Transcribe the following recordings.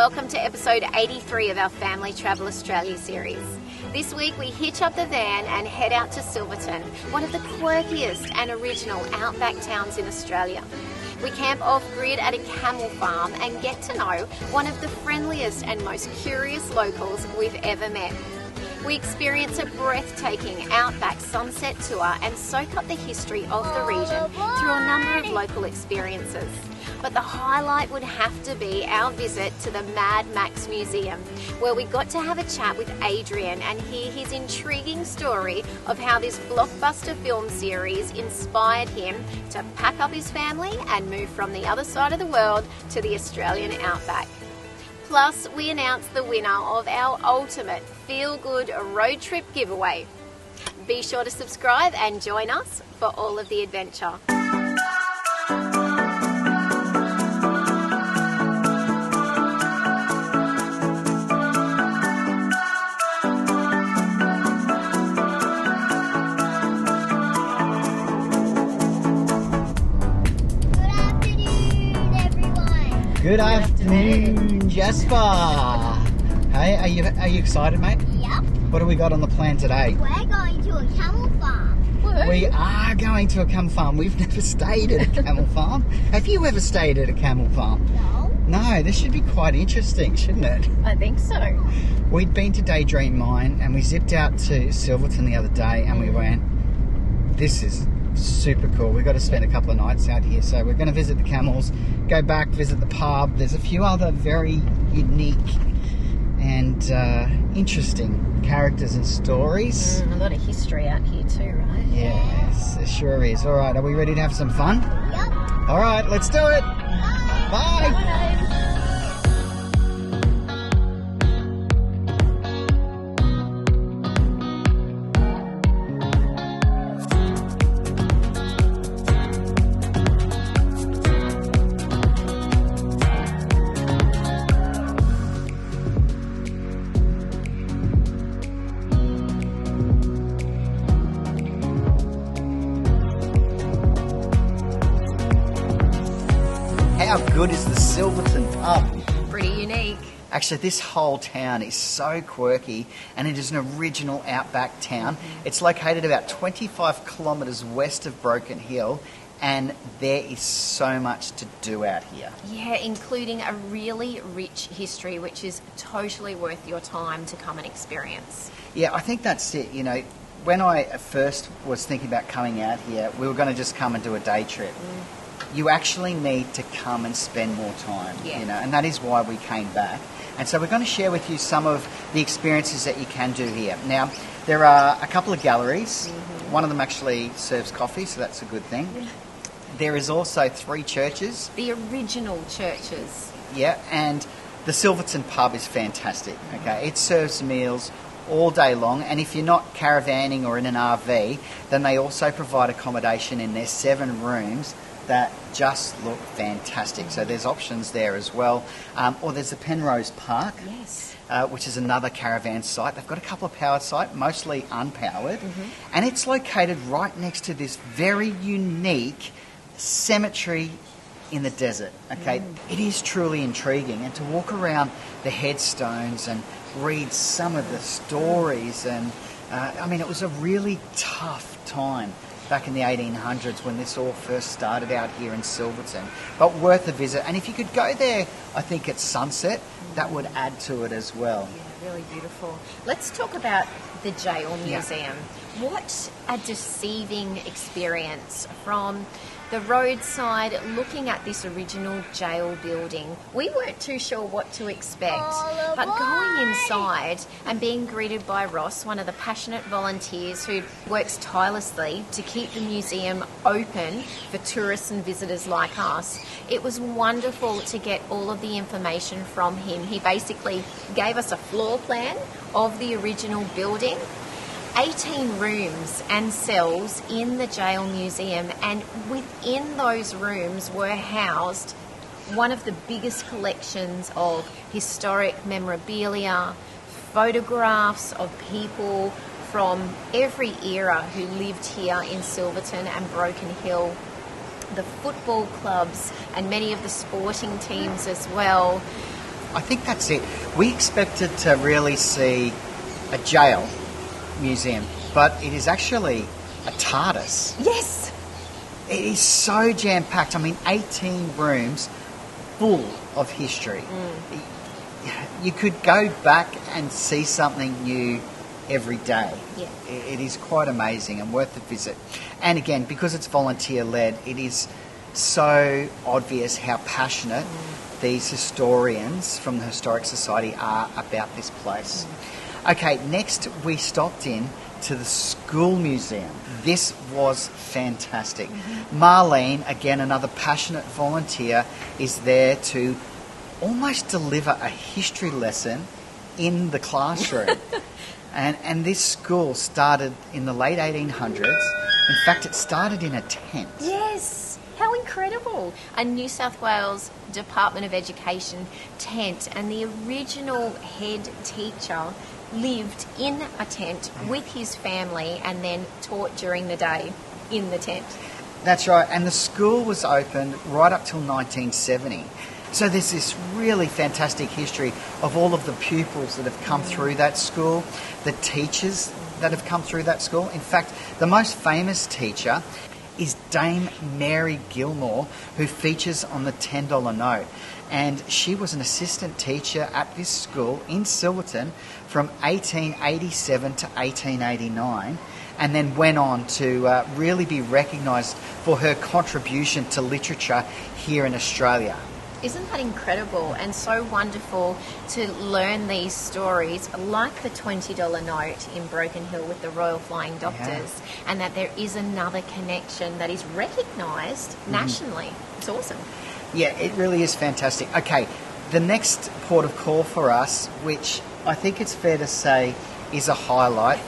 Welcome to episode 83 of our Family Travel Australia series. This week we hitch up the van and head out to Silverton, one of the quirkiest and original outback towns in Australia. We camp off-grid at a camel farm and get to know one of the friendliest and most curious locals we've ever met. We experience a breathtaking outback sunset tour and soak up the history of the region through a number of local experiences. But the highlight would have to be our visit to the Mad Max Museum, where we got to have a chat with Adrian and hear his intriguing story of how this blockbuster film series inspired him to pack up his family and move from the other side of the world to the Australian outback. Plus, we announced the winner of our ultimate feel-good road trip giveaway. Be sure to subscribe and join us for all of the adventure. Good afternoon, Jasper. Hey, are you excited, mate? Yep. What do we got on the plan today? We're going to a camel farm. We are going to a camel farm. We've never stayed at a camel farm. Have you ever stayed at a camel farm? No. No, this should be quite interesting, shouldn't it? I think so. We'd been to Daydream Mine and we zipped out to Silverton the other day and we went, this is super cool. We've got to spend a couple of nights out here. So we're going to visit the camels, go back, visit the pub. There's a few other very unique and interesting characters and stories. A lot of history out here too, right? Yes, it sure is. All right, are we ready to have some fun? Yep. All right, let's do it. Bye. How good is the Silverton pub? Pretty unique. Actually, this whole town is so quirky and it is an original outback town. It's located about 25 kilometres west of Broken Hill and there is so much to do out here. Yeah, including a really rich history, which is totally worth your time to come and experience. Yeah, I think that's it. You know, when I first was thinking about coming out here, we were going to just come and do a day trip. You actually need to come and spend more time, Yeah. you know, and that is why we came back. And so we're going to share with you some of the experiences that you can do here. Now, there are a couple of galleries. One of them actually serves coffee, so that's a good thing. There is also 3 churches. The original churches. Yeah, and the Silverton pub is fantastic, okay? It serves meals all day long, and if you're not caravanning or in an RV, then they also provide accommodation in their 7 rooms that just look fantastic. So there's options there as well. Or there's the Penrose Park, Yes. which is another caravan site. They've got a couple of powered sites, mostly unpowered, and it's located right next to this very unique cemetery in the desert. Okay, it is truly intriguing, and to walk around the headstones and read some of the stories, and I mean, it was a really tough time back in the 1800s when this all first started out here in Silverton, but worth a visit. And if you could go there, I think at sunset, that would add to it as well. Yeah, really beautiful. Let's talk about the Gaol Yeah. Museum. What a deceiving experience from the roadside looking at this original jail building. We weren't too sure what to expect, but going inside and being greeted by Ross, one of the passionate volunteers who works tirelessly to keep the museum open for tourists and visitors like us, it was wonderful to get all of the information from him. He basically gave us a floor plan of the original building, 18 rooms and cells in the Gaol Museum, and within those rooms were housed one of the biggest collections of historic memorabilia, photographs of people from every era who lived here in Silverton and Broken Hill, the football clubs and many of the sporting teams as well, I think that's it. We expected to really see a jail museum, but it is actually a TARDIS. Yes. It is so jam-packed. I mean, 18 rooms full of history. You could go back and see something new every day. Yeah. It is quite amazing and worth a visit. And again, because it's volunteer-led, it is so obvious how passionate these historians from the Historic Society are about this place. Okay, next we stopped in to the school museum. This was fantastic. Marlene, again another passionate volunteer, is there to almost deliver a history lesson in the classroom. And this school started in the late 1800s. In fact, it started in a tent. Yes. How incredible. A New South Wales Department of Education tent, and the original head teacher lived in a tent with his family and then taught during the day in the tent. That's right, and the school was opened right up till 1970. So there's this really fantastic history of all of the pupils that have come through that school, the teachers that have come through that school. In fact, the most famous teacher is Dame Mary Gilmore, who features on the $10 note. And she was an assistant teacher at this school in Silverton from 1887 to 1889, and then went on to really be recognised for her contribution to literature here in Australia. Isn't that incredible and so wonderful to learn these stories, like the $20 note in Broken Hill with the Royal Flying Doctors, and that there is another connection that is recognised nationally. It's awesome. Yeah, it really is fantastic. Okay, the next port of call for us, which I think it's fair to say is a highlight,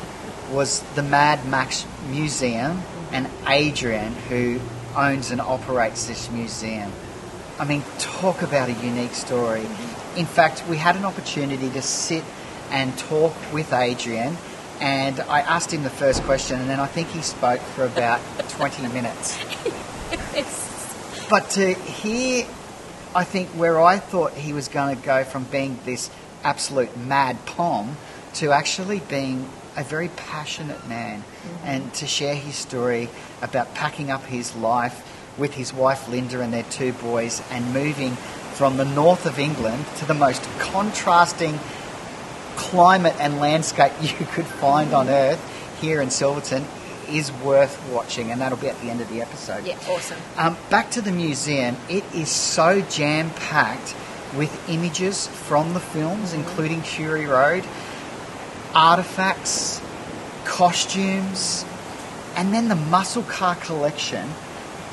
was the Mad Max Museum and Adrian, who owns and operates this museum. I mean, talk about a unique story. In fact, we had an opportunity to sit and talk with Adrian, and I asked him the first question, and then I think he spoke for about 20 minutes. But to hear, I think, where I thought he was going to go from being this absolute mad pom to actually being a very passionate man, and to share his story about packing up his life with his wife Linda and their two boys and moving from the north of England to the most contrasting climate and landscape you could find on earth here in Silverton is worth watching, and that'll be at the end of the episode. Yeah, awesome. Back to the museum, it is so jam-packed with images from the films, including Fury Road, artefacts, costumes, and then the muscle car collection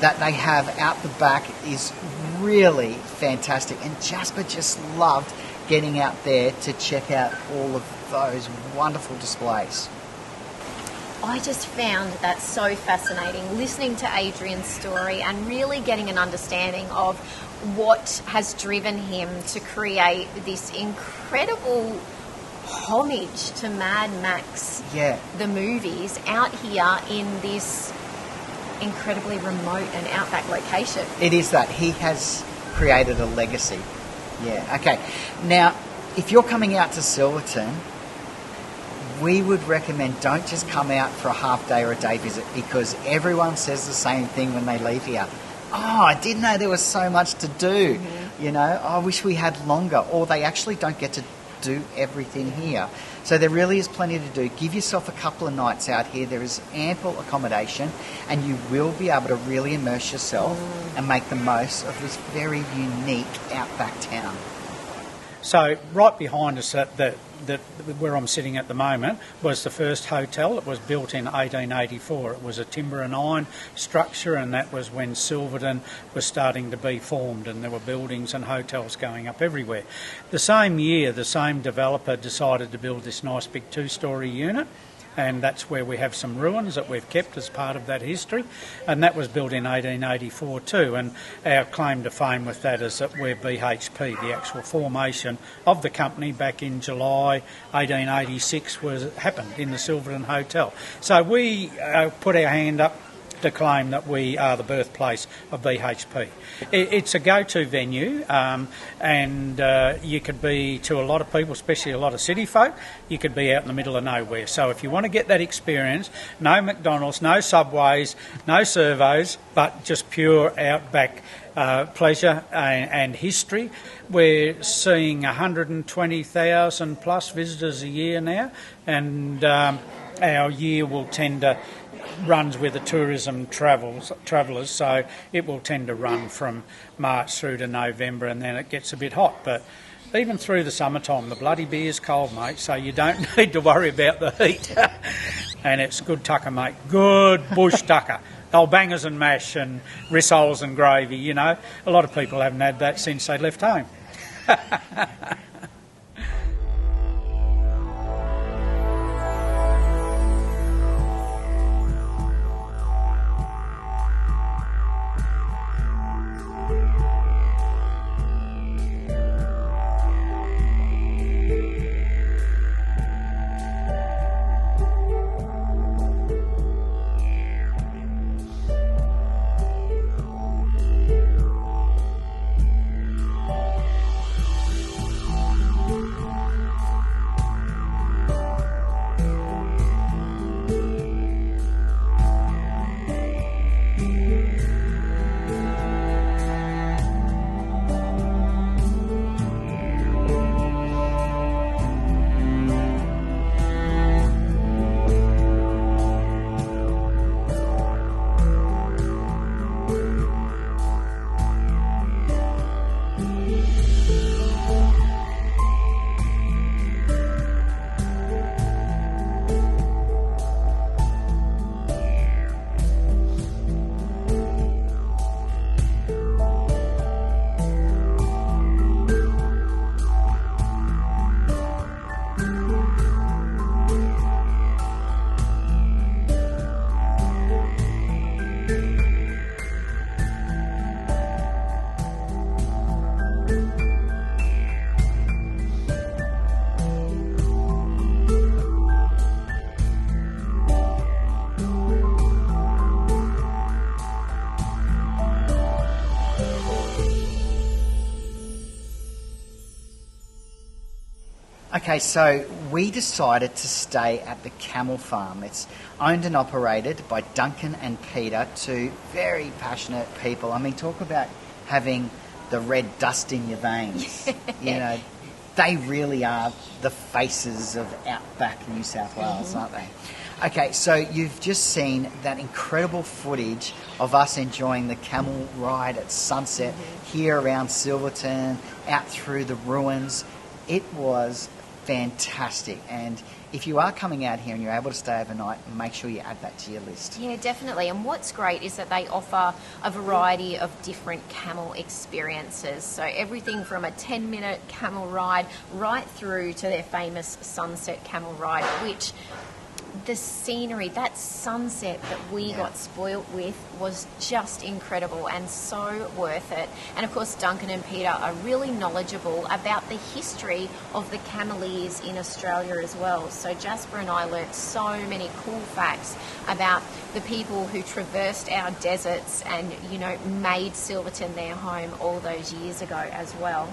that they have out the back is really fantastic. And Jasper just loved getting out there to check out all of those wonderful displays. I just found that so fascinating, listening to Adrian's story and really getting an understanding of what has driven him to create this incredible homage to Mad Max, the movies, out here in this incredibly remote and outback location. It is that. He has created a legacy. Yeah, okay. Now, if you're coming out to Silverton, we would recommend don't just come out for a half day or a day visit, because everyone says the same thing when they leave here. Oh, I didn't know there was so much to do. You know, I wish we had longer. Or they actually don't get to do everything here. So there really is plenty to do. Give yourself a couple of nights out here. There is ample accommodation, and you will be able to really immerse yourself and make the most of this very unique outback town. So right behind us at where I'm sitting at the moment was the first hotel. It was built in 1884. It was a timber and iron structure, and that was when Silverton was starting to be formed, and there were buildings and hotels going up everywhere. The same year, the same developer decided to build this nice big two-storey unit, and that's where we have some ruins that we've kept as part of that history, and that was built in 1884 too. And our claim to fame with that is that we're BHP. The actual formation of the company back in July 1886 happened in the Silverton Hotel. So we put our hand up to claim that we are the birthplace of BHP. It's a go-to venue, and you could be, to a lot of people, especially a lot of city folk, you could be out in the middle of nowhere. So if you want to get that experience, no McDonald's, no Subways, no servos, but just pure outback pleasure and history. We're seeing 120,000 plus visitors a year now, and our year will tend to runs with the tourism travellers, so it will tend to run from March through to November, and then it gets a bit hot. But even through the summertime, the bloody beer's cold, mate, so you don't need to worry about the heat. And it's good tucker, mate, good bush tucker. Old bangers and mash and rissoles and gravy, you know. A lot of people haven't had that since they left home. Okay, so we decided to stay at the Camel Farm. It's owned and operated by Duncan and Peter, two very passionate people. I mean, talk about having the red dust in your veins. You know, they really are the faces of outback New South Wales, aren't they? Okay, so you've just seen that incredible footage of us enjoying the camel ride at sunset here around Silverton, out through the ruins. It was fantastic, and if you are coming out here and you're able to stay overnight, make sure you add that to your list. Yeah, definitely. And what's great is that they offer a variety of different camel experiences. So everything from a 10-minute camel ride right through to their famous sunset camel ride, which the scenery, that sunset that we got spoilt with was just incredible and so worth it. And of course, Duncan and Peter are really knowledgeable about the history of the cameleers in Australia as well. So Jasper and I learnt so many cool facts about the people who traversed our deserts and, you know, made Silverton their home all those years ago as well.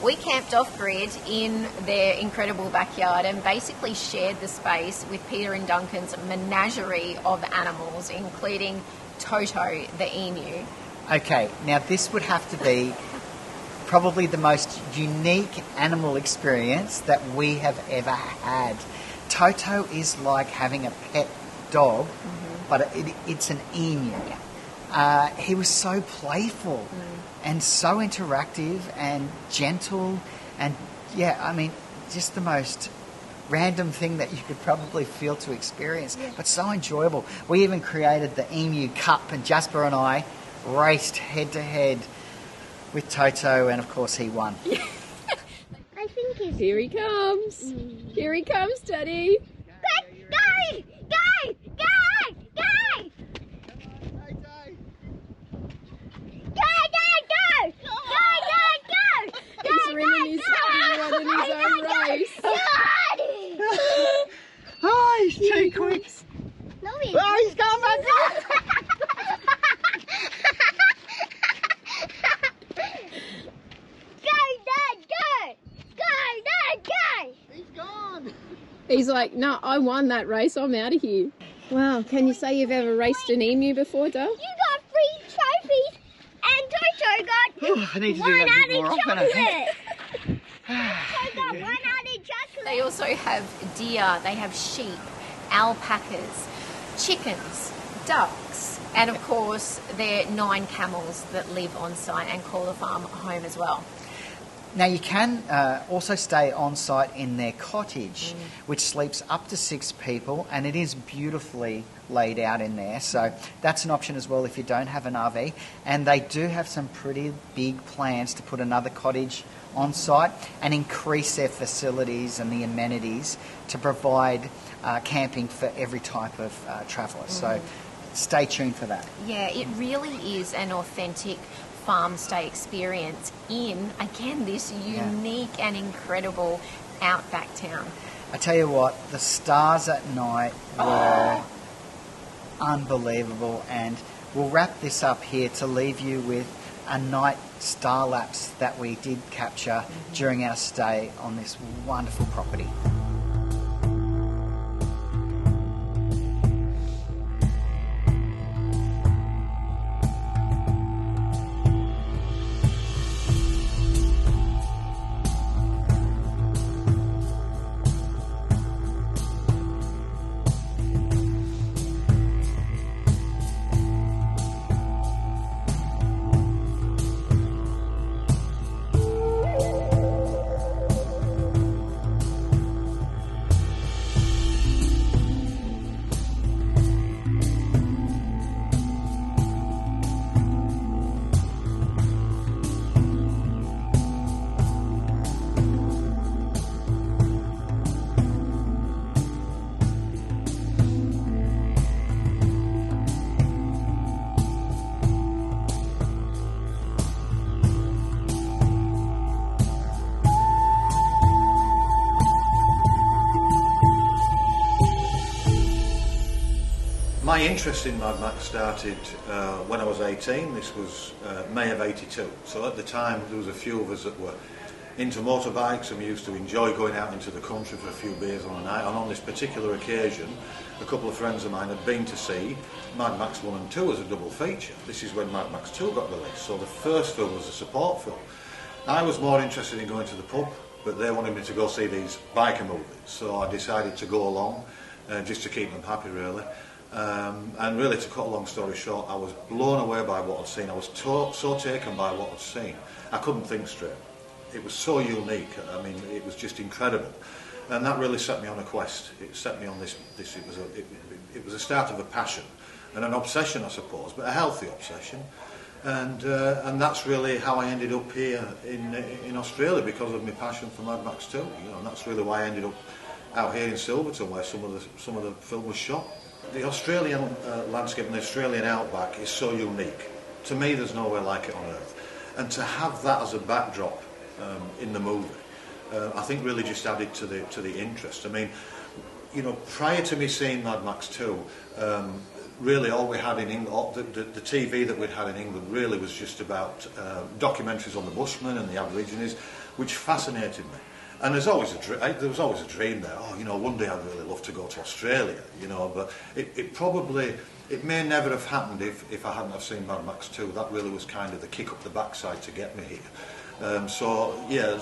We camped off-grid in their incredible backyard and basically shared the space with Peter and Duncan's menagerie of animals, including Toto, the emu. Okay, now this would have to be probably the most unique animal experience that we have ever had. Toto is like having a pet dog, but it's an emu. He was so playful. And so interactive and gentle and, yeah, I mean, just the most random thing that you could probably feel to experience, but so enjoyable. We even created the Emu Cup, and Jasper and I raced head-to-head with Toto, and, of course, he won. I think he's... Here he comes. Here he comes, Daddy. Go! Go! Go! Go! He's running his own race. Oh, he's too quick. No, he's Oh, he's going back. He's like, no, I won that race. I'm out of here. Wow. Can you say you've ever raced an emu before, Dale? You got 3 trophies, and Toto got I need to do one that a bit added more often, I think. chocolate. Toto got one added chocolate. They also have deer, they have sheep, alpacas, chickens, ducks, and of course there are 9 camels that live on site and call the farm home as well. Now you can also stay on site in their cottage, which sleeps up to 6 people, and it is beautifully laid out in there. So that's an option as well if you don't have an RV. And they do have some pretty big plans to put another cottage on site and increase their facilities and the amenities to provide camping for every type of traveller. So stay tuned for that. Yeah, it really is an authentic farm stay experience in, again, this unique and incredible outback town. I tell you what, the stars at night were unbelievable, and we'll wrap this up here to leave you with a night star lapse that we did capture during our stay on this wonderful property. My interest in Mad Max started when I was 18. This was May of '82. So at the time there was a few of us that were into motorbikes, and we used to enjoy going out into the country for a few beers on a night. And on this particular occasion, a couple of friends of mine had been to see Mad Max 1 and 2 as a double feature. This is when Mad Max 2 got released. So the first film was a support film. I was more interested in going to the pub, but they wanted me to go see these biker movies. So I decided to go along just to keep them happy, really. And really, to cut a long story short, I was blown away by what I'd seen. I was so taken by what I'd seen. I couldn't think straight. It was so unique. I mean, it was just incredible, and that really set me on a quest. It set me on this. It was a start of a passion and an obsession, I suppose, but a healthy obsession. And that's really how I ended up here in Australia, because of my passion for Mad Max 2. You know, and that's really why I ended up out here in Silverton, where some of the film was shot. The Australian landscape and the Australian outback is so unique. To me, there's nowhere like it on earth. And to have that as a backdrop in the movie, I think really just added to the interest. I mean, you know, prior to me seeing Mad Max 2, really all we had in England, the TV that we'd had in England really was just about documentaries on the Bushmen and the Aborigines, which fascinated me. And there was always a dream there. Oh, you know, one day I'd really love to go to Australia. You know, but it may never have happened if I hadn't have seen Mad Max 2. That really was kind of the kick up the backside to get me here. So yeah,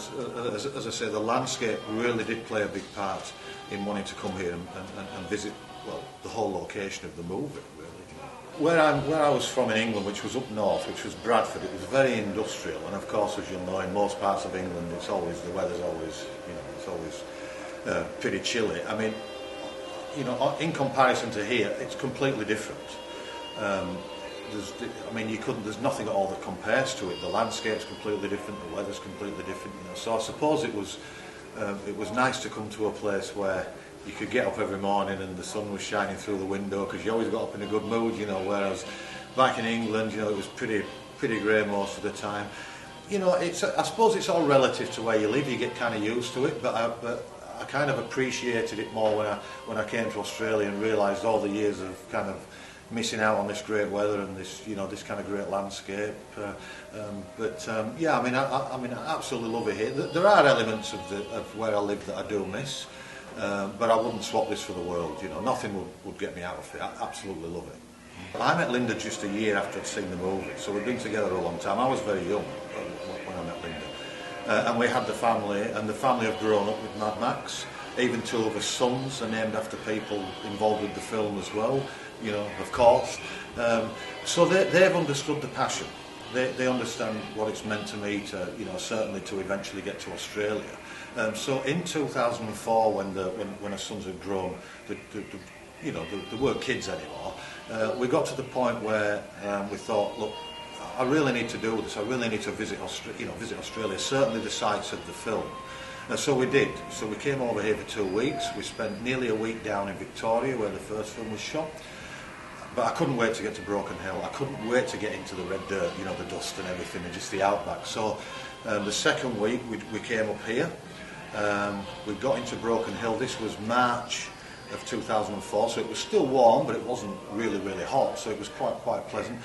as I say, the landscape really did play a big part in wanting to come here and visit, well, the whole location of the movie, really. Where I was from in England, which was up north, which was Bradford, it was very industrial, and of course, as you'll know, in most parts of England, the weather's always, you know, it's always pretty chilly. I mean, you know, in comparison to here, it's completely different. There's nothing at all that compares to it. The landscape's completely different, the weather's completely different. You know, so I suppose it was nice to come to a place where you could get up every morning and the sun was shining through the window, because you always got up in a good mood, you know, whereas back in England, you know, it was pretty grey most of the time. You know, I suppose it's all relative to where you live. You get kind of used to it, but I kind of appreciated it more when I came to Australia and realised all the years of kind of missing out on this great weather and this, you know, this kind of great landscape. Yeah, I mean, I absolutely love it here. There are elements of where I live that I do miss. but I wouldn't swap this for the world, you know. Nothing would get me out of it. I absolutely love it. I met Linda just a year after I'd seen the movie, so we'd been together a long time. I was very young when I met Linda. And we had the family, and the family have grown up with Mad Max. Even two of his sons are named after people involved with the film as well, you know, of course. So they've understood the passion. They understand what it's meant to me to, you know, certainly to eventually get to Australia. So in 2004, when our sons had grown, you know, they weren't kids anymore. We got to the point where we thought, look, I really need to do this. I really need to visit Australia. Certainly the sites of the film. So we did. So we came over here for 2 weeks. We spent nearly a week down in Victoria, where the first film was shot. But I couldn't wait to get to Broken Hill. I couldn't wait to get into the red dirt, you know, the dust and everything, and just the outback. So the second week we came up here. We got into Broken Hill. This was March of 2004, so it was still warm, but it wasn't really, really hot, so it was quite pleasant.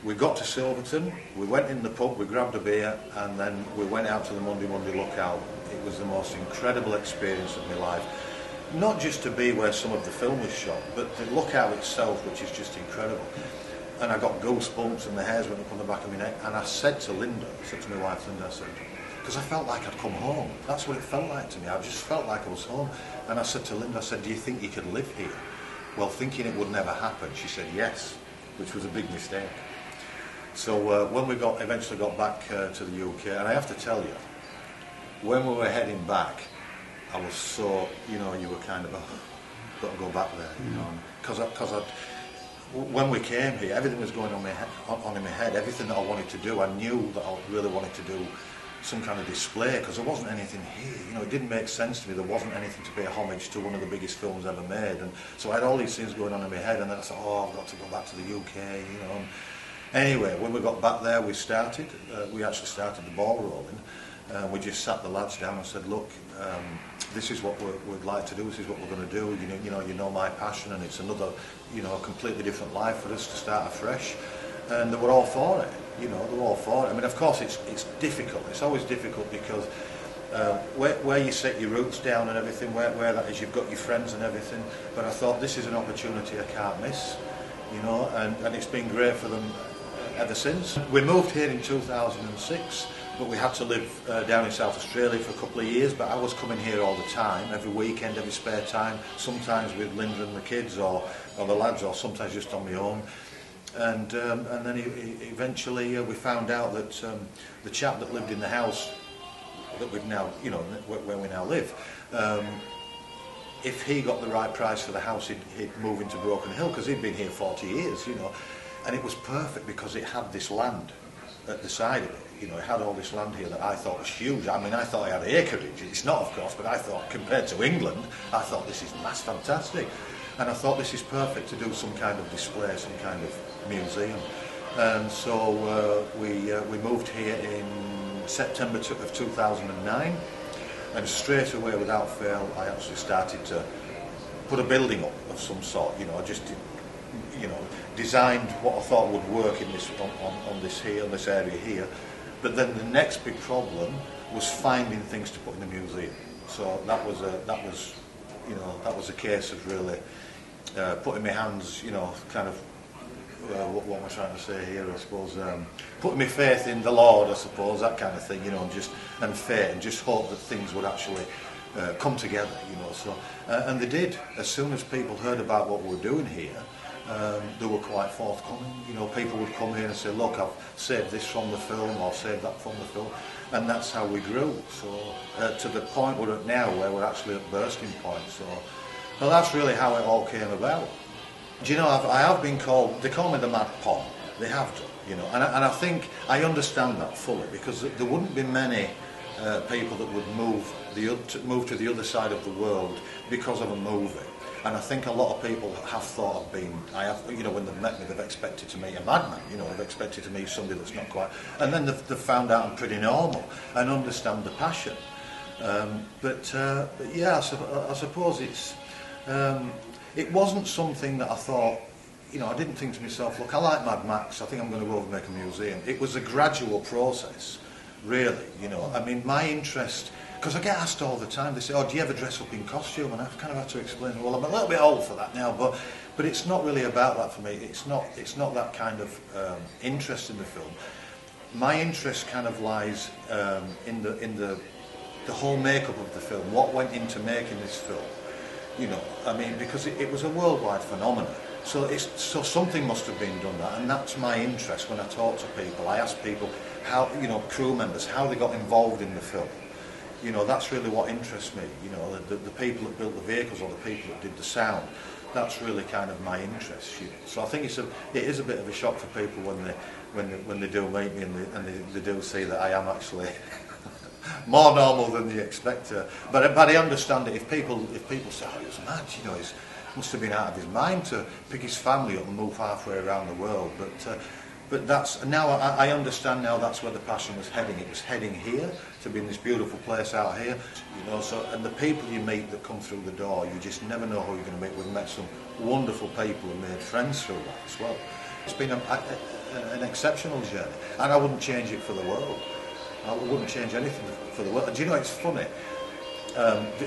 We got to Silverton, we went in the pub, we grabbed a beer, and then we went out to the Monday lookout. It was the most incredible experience of my life. Not just to be where some of the film was shot, but the lookout itself, which is just incredible. And I got goosebumps and the hairs went up on the back of my neck, and I said to Linda, I said to my wife Linda, I said, because I felt like I'd come home. That's what it felt like to me. I just felt like I was home. And I said to Linda, I said, do you think you could live here? Well, thinking it would never happen, she said yes, which was a big mistake. So when we eventually got back to the UK, and I have to tell you, when we were heading back, I was so, you know, you were kind of, got to go back there, you know, because when we came here, everything was going on in my head, everything that I wanted to do, I knew that I really wanted to do some kind of display, because there wasn't anything here, you know, it didn't make sense to me, there wasn't anything to pay homage to one of the biggest films ever made, and so I had all these things going on in my head, and then I thought, oh, I've got to go back to the UK, you know. Anyway, when we got back there, we actually started the ball rolling. We just sat the lads down and said, look, this is what we'd like to do, this is what we're going to do, you know my passion, and it's another, you know, completely different life for us to start afresh. And they were all for it, you know, they were all for it. I mean, of course, it's difficult, it's always difficult because where you set your roots down and everything, where that is, you've got your friends and everything, but I thought this is an opportunity I can't miss, you know, and it's been great for them ever since. We moved here in 2006, but we had to live down in South Australia for a couple of years, but I was coming here all the time, every weekend, every spare time, sometimes with Linda and the kids or the lads, or sometimes just on my own. And then eventually we found out that the chap that lived in the house that we've now, you know, where we now live, if he got the right price for the house, he'd move into Broken Hill, because he'd been here 40 years, you know. And it was perfect because it had this land at the side of it. You know, it had all this land here that I thought was huge. I mean, I thought it had acreage. It's not, of course, but I thought, compared to England, I thought this is fantastic. And I thought this is perfect to do some kind of display, some kind of museum. And so we moved here in September of 2009. And straight away, without fail, I actually started to put a building up of some sort. You know, I just did, you know, designed what I thought would work in this on this area here. But then the next big problem was finding things to put in the museum. So that was a case of really putting my hands, you know, kind of what am I trying to say here? I suppose putting my faith in the Lord, I suppose, that kind of thing, you know, and faith, and just hope that things would actually come together, you know. So and they did. As soon as people heard about what we were doing here, they were quite forthcoming. You know, people would come here and say, look, I've saved this from the film, or saved that from the film, and that's how we grew. So to the point we're at now, where we're actually at bursting point. So well, that's really how it all came about. Do you know, I have been called, they call me the Mad Pom, they have done, you know, and I think I understand that fully, because there wouldn't be many people that would move to the other side of the world because of a movie. And I think a lot of people have thought I've been, you know, when they've met me, they've expected to meet a madman, you know, they've expected to meet somebody that's not quite, and then they've found out I'm pretty normal and understand the passion. But yeah, I suppose it wasn't something that I thought, you know, I didn't think to myself, look, I like Mad Max, I think I'm going to go over and make a museum. It was a gradual process, really, you know. I mean, my interest Because I get asked all the time, they say, oh, do you ever dress up in costume? And I kind of have to explain, well, I'm a little bit old for that now, but it's not really about that for me. It's not that kind of interest in the film. My interest kind of lies in the whole makeup of the film, what went into making this film. You know, I mean, because it was a worldwide phenomenon. So something must have been done that, and that's my interest when I talk to people. I ask people how, you know, crew members, how they got involved in the film. You know, that's really what interests me. You know, the people that built the vehicles or the people that did the sound. That's really kind of my interest. You know. So I think it is a bit of a shock for people when they do meet me and they do see that I am actually more normal than they expect. But I understand it. If people say, oh, he was mad, you know, he must have been out of his mind to pick his family up and move halfway around the world. But that's now I understand now that's where the passion was heading. It was heading here to be in this beautiful place out here, you know. So and the people you meet that come through the door, you just never know who you're going to meet. We've met some wonderful people and made friends through that as well. It's been an exceptional journey, and I wouldn't change it for the world. I wouldn't change anything for the world. And do you know, it's funny.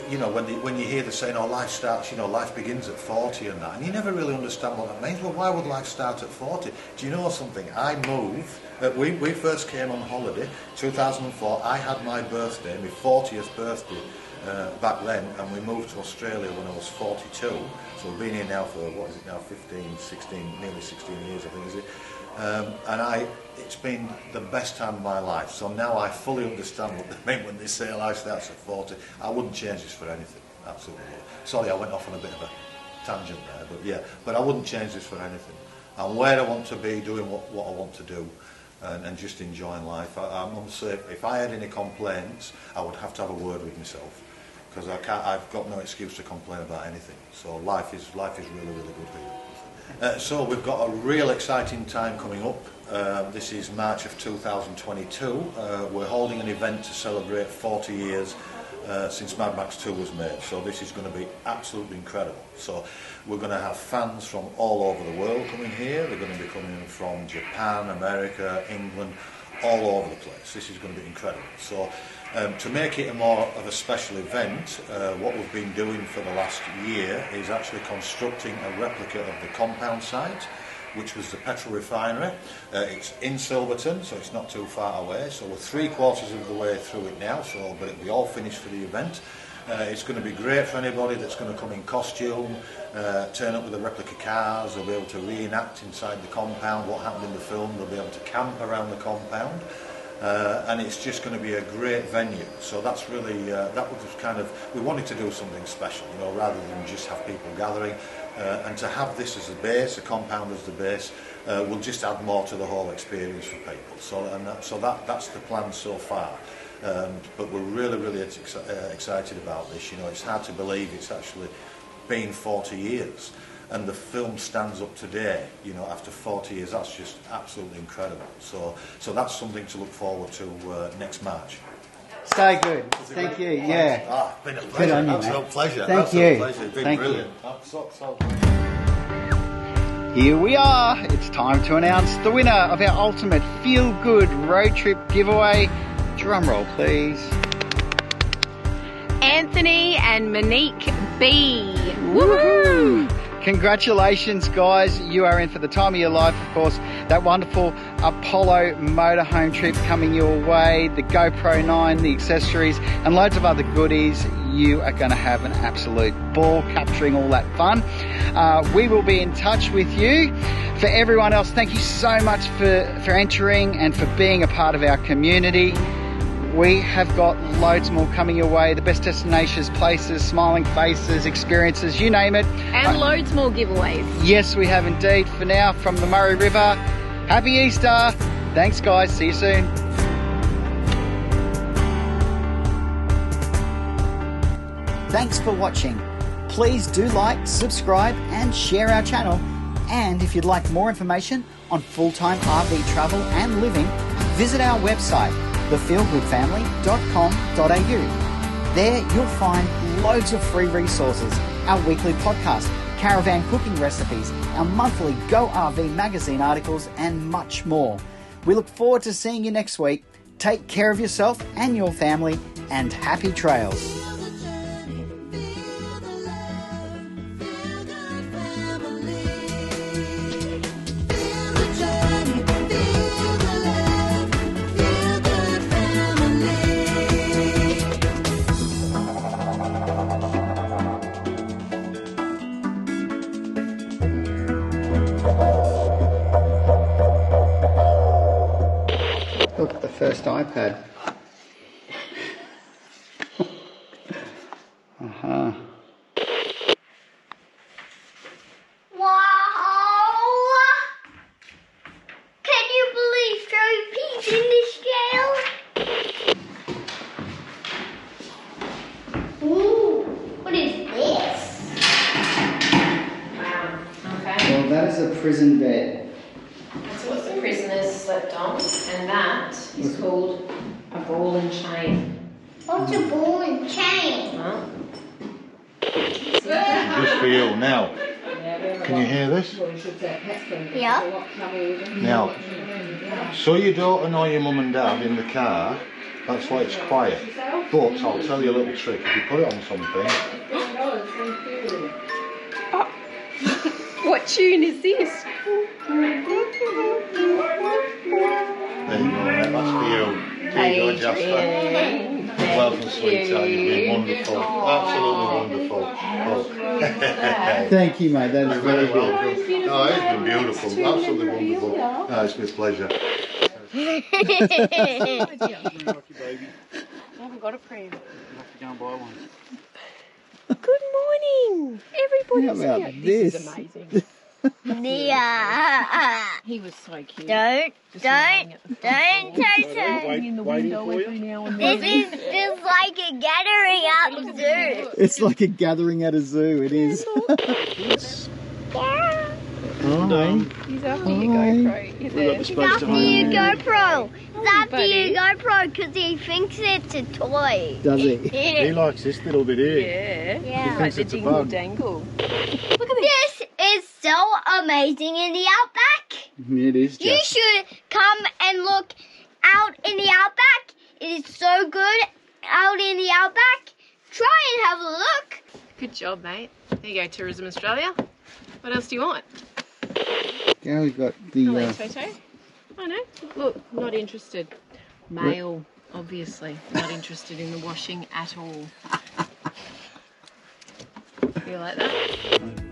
You know, when you hear the saying, "Oh, life starts," you know, life begins at 40 and that, and you never really understand what that means. Well, why would life start at 40? Do you know something? I moved. We first came on holiday, 2004. I had my birthday, my 40th birthday, back then, and we moved to Australia when I was 42. So we've been here now for what is it now? 15, 16, nearly 16 years, I think, is it? And it's been the best time of my life. So now I fully understand what they mean when they say life starts at 40. I wouldn't change this for anything, absolutely. Sorry, I went off on a bit of a tangent there, but yeah, but I wouldn't change this for anything. I'm where I want to be, doing what I want to do, and just enjoying life. I must say, if I had any complaints, I would have to have a word with myself, because I've got no excuse to complain about anything. So life is really, really good here. So we've got a real exciting time coming up. This is March of 2022. We're holding an event to celebrate 40 years since Mad Max 2 was made. So this is going to be absolutely incredible. So we're going to have fans from all over the world coming here. They're going to be coming from Japan, America, England, all over the place. This is going to be incredible. So to make it a more of a special event, what we've been doing for the last year is actually constructing a replica of the compound site, which was the petrol refinery. It's in Silverton, so it's not too far away. So we're 3/4 of the way through it now, but it'll be all finished for the event. It's going to be great for anybody that's going to come in costume, turn up with the replica cars. They'll be able to reenact inside the compound what happened in the film. They'll be able to camp around the compound. And it's just going to be a great venue. So that's really, that was kind of, we wanted to do something special, you know, rather than just have people gathering. And to have this as the base, a compound as the base, will just add more to the whole experience for people. So that's the plan so far. But we're really, really excited about this. You know, it's hard to believe it's actually been 40 years. And the film stands up today, you know, after 40 years. That's just absolutely incredible. So that's something to look forward to next March. Stay good. Thank you. Yeah. It's been a pleasure. On you, absolute pleasure. Thank absolute you. Pleasure. It's been Thank brilliant. you. Here we are. It's time to announce the winner of our ultimate feel-good road trip giveaway. Drum roll, please. Anthony and Monique B. Woohoo! Congratulations, guys. You are in for the time of your life, of course. That wonderful Apollo motorhome trip coming your way, the GoPro 9, the accessories, and loads of other goodies. You are going to have an absolute ball capturing all that fun. We will be in touch with you. For everyone else, thank you so much for entering and for being a part of our community. We have got loads more coming your way. The best destinations, places, smiling faces, experiences, you name it. And loads more giveaways. Yes, we have indeed. For now, from the Murray River, happy Easter. Thanks, guys. See you soon. Thanks for watching. Please do like, subscribe, and share our channel. And if you'd like more information on full-time RV travel and living, visit our website, thefeelgoodfamily.com.au. There you'll find loads of free resources, our weekly podcast, caravan cooking recipes, our monthly Go RV magazine articles, and much more. We look forward to seeing you next week. Take care of yourself and your family, and happy trails. Look at the first iPad. Wow! Can you believe trophies in this scale? Ooh, what is this? Wow, okay. Well, that is a prison bed. That's what the prisoners slept on, and that is called a ball and chain. What's a ball and chain? Well, Just for you now. Can you hear this? Yeah. Now, so you don't annoy your mum and dad in the car, that's why it's quiet. But I'll tell you a little trick. If you put it on something, What tune is this? there you go, mate, that's for you. Here you go, Jasper. Welcome, sweetheart. You've been wonderful. Absolutely wonderful. Oh. Thank you, mate. That is very good. welcome. No, it's been beautiful. Absolutely wonderful. No, it's been a pleasure. I haven't got a pram. Good morning, everybody's How about here. this? Is amazing. Yeah. He was so cute. Don't, Just lying at the Toto. in the window every now and This then. is just like a gathering at the zoo. It's like a gathering at a zoo, it is. He's after your GoPro. You're there. It's after your GoPro. It's after your GoPro because he thinks it's a toy. Does he? He likes this little bit here. Yeah. Yeah. Like the it's a dingle bug. dangle. This is so amazing in the outback. It is, You Jasper. should come and look out in the outback. It is so good out in the outback. Try and have a look. Good job, mate. There you go, Tourism Australia. What else do you want? Yeah, we've got Hello, the... Toto. Oh no, look, not interested. Male, obviously, not interested in the washing at all. You like that?